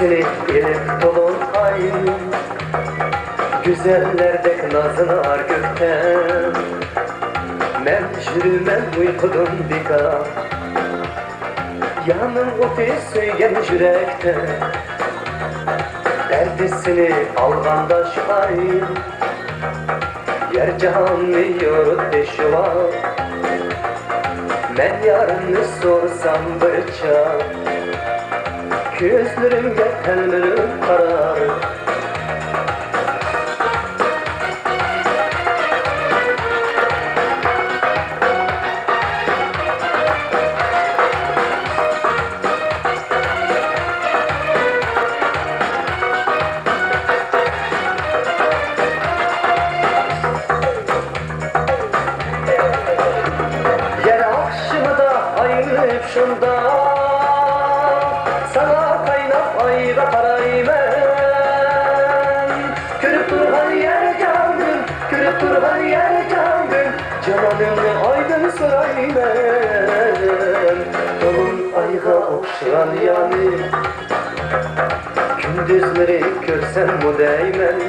seni elip dolun aynı güzellerdek nazını ar gökten. Men jürümem uykudun dika yanım otu söygen yürekte. Derdisini alganda şu ay yer cihanı yorut deşuva. Men yarını sorsam bırça gözlerimge tellerim karar. Yer akşamı da ayırıp şunda sana kaynap ayra parayım ben. Görüp dur her yer canım, görüp dur her yer canım, cananımı aydın sorayım ben. Dolun ayga okşayan yani gündüzleri görsem mu değmen.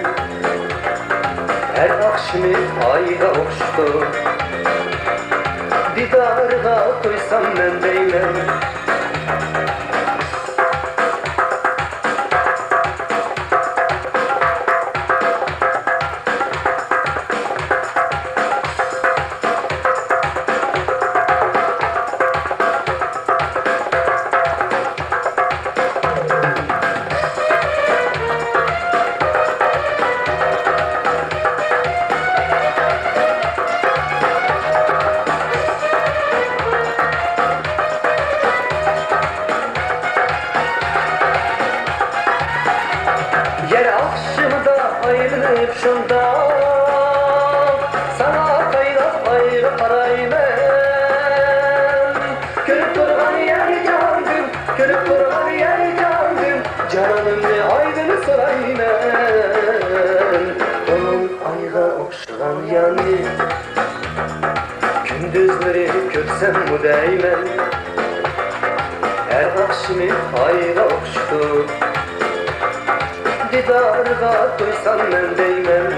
Her akşamı ayga okştu didarına koysam ben değmem. Yer akşamda ayrılıp şunda sana kaynap ayrı parayım ben. Görüp durman yer canım, görüp durman yer canım, cananımı aydın sorayım ben. Onun ayga okşayan yani gündüzleri görsem mu değmen. Her akşamı ayga okştu didarga koysam ben değmem.